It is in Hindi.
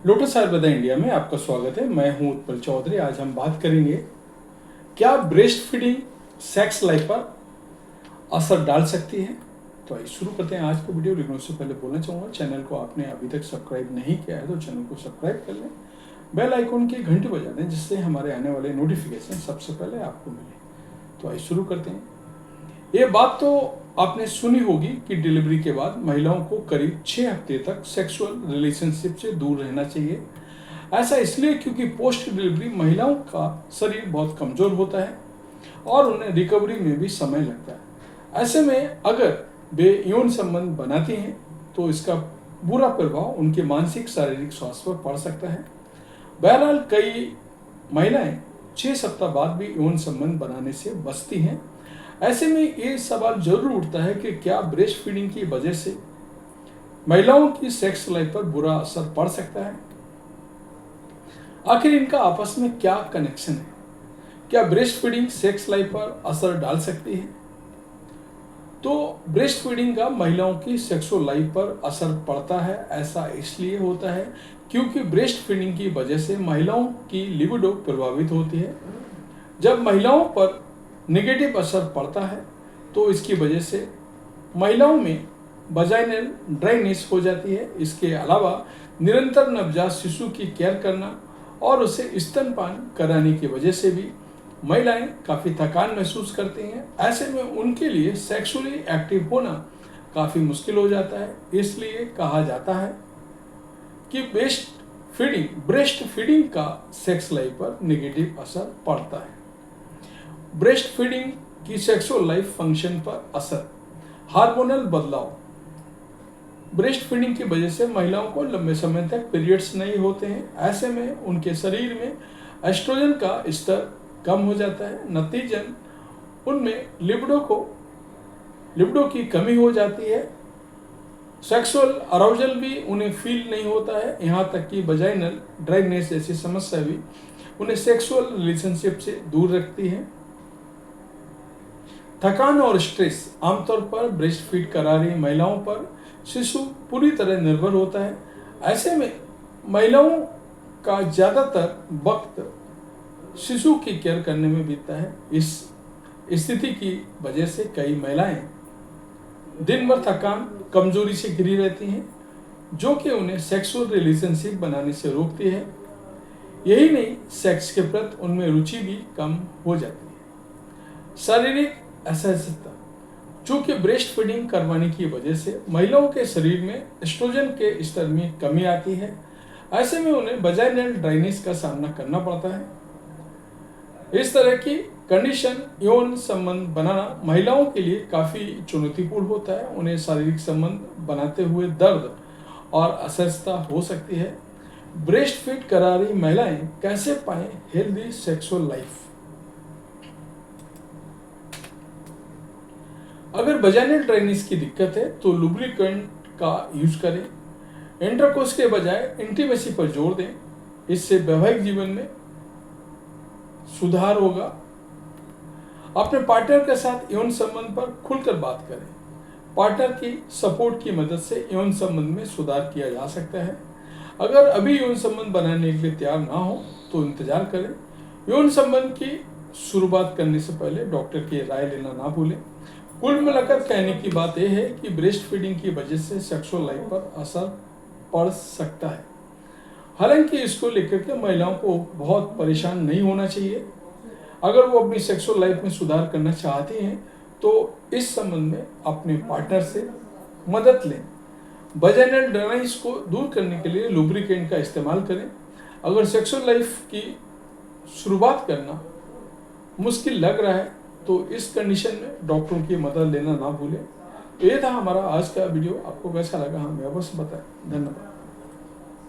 लोटस आयुर्वेदा इंडिया में आपका स्वागत है। मैं हूं उत्पल चौधरी। आज हम बात करेंगे क्या ब्रेस्ट फीडिंग सेक्स लाइफ पर असर डाल सकती है। तो आइए शुरू करते हैं आज का वीडियो। लेकिन उससे पहले बोलना चाहूँगा, चैनल को आपने अभी तक सब्सक्राइब नहीं किया है तो चैनल को सब्सक्राइब कर लें, बेल आइकॉन की घंटी बजा दें जिससे हमारे आने वाले नोटिफिकेशन सबसे पहले आपको मिले। तो आइए शुरू करते हैं। ये बात तो आपने सुनी होगी कि डिलीवरी के बाद महिलाओं को करीब 6 हफ्ते तक सेक्सुअल रिलेशनशिप से दूर रहना चाहिए। ऐसा इसलिए क्योंकि पोस्ट डिलीवरी महिलाओं का शरीर बहुत कमज़ोर होता है और उन्हें रिकवरी में भी समय लगता है। ऐसे में अगर वे यौन संबंध बनाती हैं तो इसका बुरा प्रभाव उनके मानसिक शारीरिक स्वास्थ्य पर पड़ सकता है। बहरहाल कई महिलाएं 6 सप्ताह बाद भी यौन संबंध बनाने से बचती हैं। ऐसे में ये सवाल जरूर उठता है कि क्या ब्रेस्ट फीडिंग की वजह से महिलाओं की सेक्स लाइफ पर बुरा असर पड़ सकता है। आखिर इनका आपस में क्या कनेक्शन है। क्या ब्रेस्ट फीडिंग सेक्स लाइफ पर असर डाल सकती है। तो ब्रेस्ट फीडिंग का महिलाओं की सेक्सुअल लाइफ पर असर पड़ता है। ऐसा इसलिए होता है क्योंकि ब्रेस्ट फीडिंग की वजह से महिलाओं की लिबिडो प्रभावित होती है। जब महिलाओं पर नेगेटिव असर पड़ता है तो इसकी वजह से महिलाओं में वजाइनल ड्राइनेस हो जाती है। इसके अलावा निरंतर नवजात शिशु की केयर करना और उसे स्तनपान कराने की वजह से भी महिलाएं काफ़ी थकान महसूस करती हैं। ऐसे में उनके लिए सेक्सुअली एक्टिव होना काफ़ी मुश्किल हो जाता है। इसलिए कहा जाता है कि ब्रेस्ट फीडिंग का सेक्स लाइफ पर नेगेटिव असर पड़ता है। ब्रेस्ट फीडिंग की सेक्सुअल लाइफ फंक्शन पर असर। हार्मोनल बदलाव। ब्रेस्ट फीडिंग की वजह से महिलाओं को लंबे समय तक पीरियड्स नहीं होते हैं। ऐसे में उनके शरीर में एस्ट्रोजन का स्तर कम हो जाता है। नतीजन उनमें लिबिडो की कमी हो जाती है। सेक्सुअल अराउजल भी उन्हें फील नहीं होता है। यहाँ तक कि वजाइनल ड्राइनेस जैसी समस्या भी उन्हें सेक्सुअल रिलेशनशिप से दूर रखती है। थकान और स्ट्रेस। आमतौर पर ब्रेस्ट फीड करा रही महिलाओं पर शिशु पूरी तरह निर्भर होता है। ऐसे में महिलाओं का ज़्यादातर वक्त शिशु की केयर करने में बीतता है। इस स्थिति की वजह से कई महिलाएं दिन भर थकान कमजोरी से घिरी रहती हैं, जो कि उन्हें सेक्सुअल रिलेशनशिप बनाने से रोकती है। यही नहीं, सेक्स के प्रति उनमें रुचि भी कम हो जाती है। शारीरिक असहजता। चूंकि ब्रेस्ट फीडिंग करवाने की वजह से महिलाओं के शरीर में एस्ट्रोजन के स्तर में कमी आती है। ऐसे में उन्हें वजाइनल ड्राइनेस का सामना करना पड़ता है। इस तरह की कंडीशन यौन संबंध बनाना महिलाओं के लिए काफ़ी चुनौतीपूर्ण होता है। उन्हें शारीरिक संबंध बनाते हुए दर्द और असहजता हो सकती है। ब्रेस्ट फीड करा रही महिलाएं कैसे पाएं हेल्दी सेक्सुअल लाइफ। अगर वजाइनल ड्राइनेस की दिक्कत है तो लुब्रिकेंट का यूज करें। इंटरकोर्स के बजाय इंटीमेसी पर जोर दें। इससे वैवाहिक जीवन में सुधार होगा। अपने पार्टनर के साथ यौन संबंध पर खुलकर बात करें। पार्टनर की सपोर्ट की मदद से यौन संबंध में सुधार किया जा सकता है। अगर अभी यौन संबंध बनाने के लिए तैयार ना हो तो इंतजार करें। यौन संबंध की शुरुआत करने से पहले डॉक्टर की राय लेना ना भूलें। कुल मिलाकर कहने की बात यह है कि ब्रेस्ट फीडिंग की वजह से सेक्सुअल लाइफ पर असर पड़ सकता है। हालांकि इसको लेकर के महिलाओं को बहुत परेशान नहीं होना चाहिए। अगर वो अपनी सेक्सुअल लाइफ में सुधार करना चाहती हैं तो इस संबंध में अपने पार्टनर से मदद लें। वजाइनल ड्राइनेस को दूर करने के लिए लुब्रिकेंट का इस्तेमाल करें। अगर सेक्सुअल लाइफ की शुरुआत करना मुश्किल लग रहा है तो इस कंडीशन में डॉक्टरों की मदद लेना ना भूलें। तो ये था हमारा आज का वीडियो। आपको कैसा लगा हमें अवश्य बताएं। धन्यवाद।